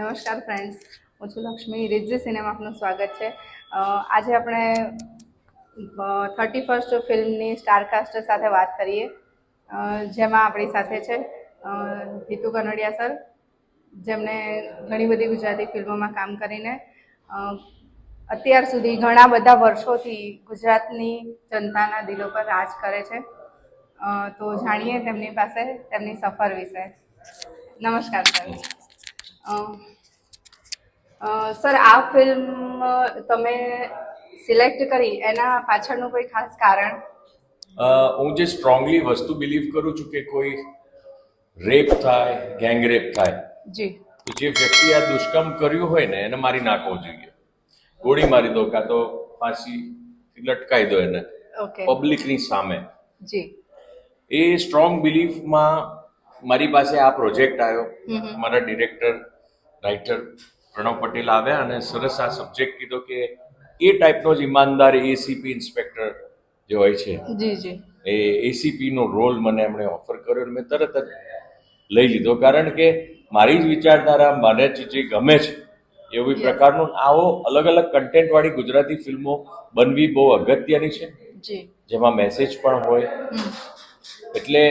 નમસ્કાર ફ્રેન્ડ્સ, હું છું લક્ષ્મી. રિઝી સિનેમા આપનું સ્વાગત છે. આજે આપણે 31st ફિલ્મની સ્ટારકાસ્ટ સાથે વાત કરીએ, જેમાં આપણી સાથે છે હિતુ કનોડિયા સર, જેમણે ઘણી બધી ગુજરાતી ફિલ્મોમાં કામ કરીને અત્યાર સુધી ઘણા બધા વર્ષોથી ગુજરાતની જનતાના દિલો પર રાજ કરે છે. તો જાણીએ તેમની પાસે તેમની સફર વિશે. નમસ્કાર સર. સર, આ ફિલ્મ તમે સિલેક્ટ કરી એના પાછળનું કોઈ ખાસ કારણ? હું જે સ્ટ્રોંગલી વસ્તુ બિલીવ કરું છું કે કોઈ રેપ થાય, ગેંગ રેપ થાય, જી, તો જે વ્યક્તિ આ દુષ્કર્મ કર્યું હોય ને એને મારી નાખવો જોઈએ. ગોળી મારી દો કાં તો ફાંસીથી લટકાઈ દો એને ઓકે, પબ્લિકની સામે. જી, એ સ્ટ્રોંગ બિલીફમાં મારી પાસે આ પ્રોજેક્ટ આવ્યો. મારા ડિરેક્ટર રાઇટર પ્રણવ પટેલ આવ્યા અને સરસ આ સબ્જેક્ટ કીધો કે એ ટાઈપનો જ ઈમાનદાર એસીપી ઇન્સ્પેક્ટર જે હોય છે, જી, જી, એ એસીપીનો રોલ મને એમણે ઓફર કર્યો અને મેં તરત જ લઈ લીધો. કારણ કે મારી જ વિચારધારા, મને જે ગમે છે એવી પ્રકારનું આવો અલગ અલગ કન્ટેન્ટવાળી ગુજરાતી ફિલ્મો બનવી બહુ અગત્યની છે, જી, જેમાં મેસેજ પણ હોય. એટલે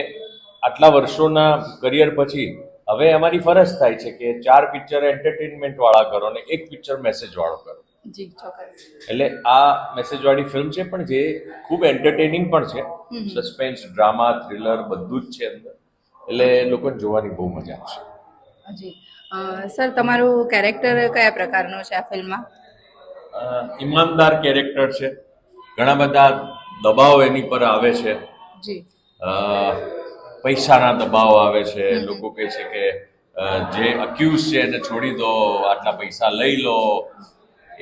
આટલા વર્ષોના કરિયર પછી હવે અમારી ફરજ થાય છે કે 4 પિક્ચર એન્ટરટેનમેન્ટ વાળા કરો અને 1 પિક્ચર મેસેજ વાળો કરો. જી, ચોક્કસ. એટલે આ મેસેજ વાળી ફિલ્મ છે, પણ જે ખૂબ એન્ટરટેનિંગ પણ છે. સસ્પેન્સ, ડ્રામા, થ્રિલર બધું જ છે અંદર. એટલે લોકોને જોવાની બહુ મજા આવશે. જી, સર, તમારું કેરેક્ટર કયા પ્રકારનું છે આ ફિલ્મમાં? ઈમાનદાર કેરેક્ટર છે. ઘણા બધા દબાવ એની પર આવે છે. જી, પૈસાના દબાવ આવે છે. લોકો કહે છે કે જે અક્યુઝ છે એને છોડી દો, આટલા પૈસા લઈ લો.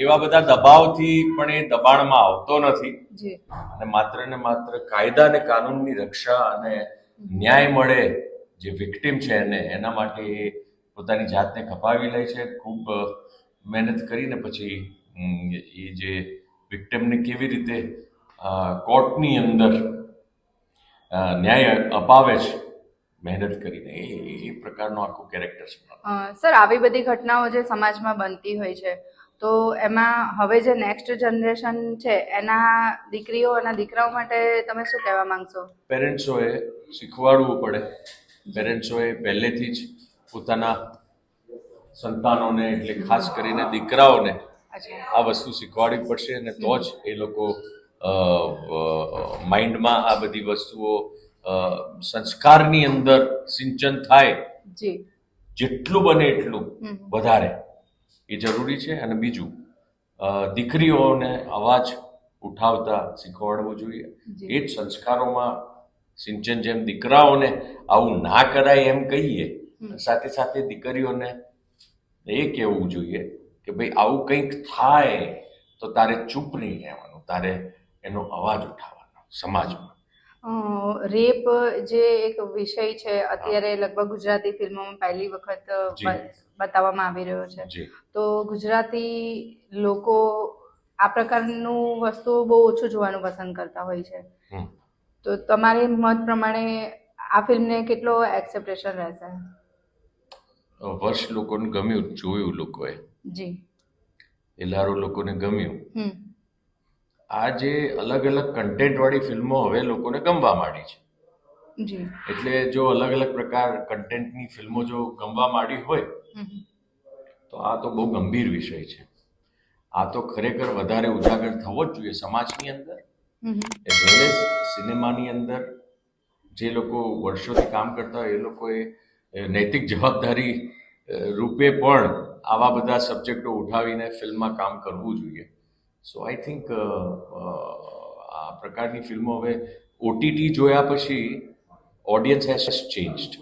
એવા બધા દબાવથી પણ એ દબાણમાં આવતો નથી જી, અને માત્ર ને માત્ર કાયદા અને કાનૂનની રક્ષા અને ન્યાય મળે જે વિક્ટિમ છે એને, એના માટે એ પોતાની જાતને ખપાવી લે છે. ખૂબ મહેનત કરીને પછી એ જે વિક્ટિમને કેવી રીતે કોર્ટની અંદર ન્યાય અપાવે છે મહેનત કરીને, એ પ્રકારનું આખું કેરેક્ટર છે. સર, આવી બધી ઘટનાઓ જે સમાજમાં બનતી હોય છે, તો એમાં હવે જે નેક્સ્ટ જનરેશન છે એના દીકરીઓ અને દીકરાઓ માટે તમે શું કહેવા માંગશો? પેરેન્ટ્સોએ શીખવાડવું પડે. પેરેન્ટ્સોએ પહેલેથી જ પોતાના સંતાનોને, એટલે ખાસ કરીને દીકરાઓને આ વસ્તુ શીખવાડવી પડશે અને તો જ એ લોકો માઇન્ડમાં આ બધી વસ્તુઓ સંસ્કારની અંદર સિંચન થાય. જી, જેટલું બને એટલું વધારે એ જરૂરી છે. અને બીજું, દીકરીઓને અવાજ ઉઠાવતા શીખવાડવું જોઈએ. એ જ સંસ્કારોમાં સિંચન. જેમ દીકરાઓને આવું ના કરાય એમ કહીએ, સાથે સાથે દીકરીઓને એ કહેવું જોઈએ કે ભાઈ આવું કંઈક થાય તો તારે ચૂપ નહીં રહેવાનું, તારે એનો અવાજ ઉઠાવવાનો સમાજમાં. રેપ જે એક વિષય છે અત્યારે લગભગ ગુજરાતી ફિલ્મોમાં પહેલી વખત બતાવવામાં આવી રહ્યો છે, તો ગુજરાતી લોકો આ પ્રકારનું વસ્તુ બહુ ઓછું જોવાનું પસંદ કરતા હોય છે. તો તમારી મત પ્રમાણે આ ફિલ્મને કેટલો એક્સેપ્ટેશન રહેશે? વર્ષ લોકોને ગમ્યું, જોયું લોકોએ. જી, એલારો લોકોને ગમ્યું. આ જે અલગ અલગ કન્ટેન્ટ વાળી ફિલ્મો હવે લોકોને ગમવા માંડી છે. જી, એટલે જો અલગ અલગ પ્રકાર કન્ટેન્ટની ફિલ્મો જો ગમવા માંડી હોય તો આ તો બહુ ગંભીર વિષય છે. આ તો ખરેખર વધારે ઉજાગર થવો જ જોઈએ સમાજની અંદર. એ ભલે સિનેમાની અંદર જે લોકો વર્ષોથી કામ કરતા હોય એ લોકોએ નૈતિક જવાબદારી રૂપે પણ આવા બધા સબ્જેક્ટો ઉઠાવીને ફિલ્મમાં કામ કરવું જોઈએ. સો આઈ થિંક આ પ્રકારની ફિલ્મો હવે ઓટીટી જોયા પછી ઓડિયન્સ હેઝ ચેન્જ્ડ.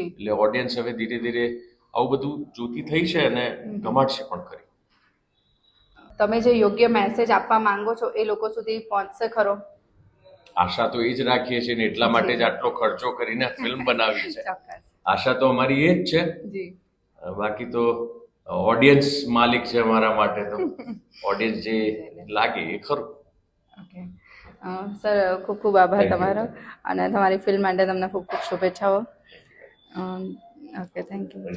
એટલે ઓડિયન્સ હવે ધીરે ધીરે આવું બધું જોતી થઈ છે અને ગમાડશે પણ ખરી. તમે જે યોગ્ય મેસેજ આપવા માંગો છો એ લોકો સુધી પહોંચશે ખરો? આશા તો એ જ રાખીએ છીએ ને એટલા માટે જ આટલો ખર્ચો કરીને ફિલ્મ બનાવી છે. આશા તો અમારી એ જ છે. બાકી તો ઓડિયન્સ માલિક છે અમારા માટે. તો ઓડિયન્સ જે લાગે એ ખરું. ઓકે સર, ખૂબ ખૂબ આભાર તમારો અને તમારી ફિલ્મ માટે તમને ખૂબ ખૂબ શુભેચ્છાઓ. Okay, thank you.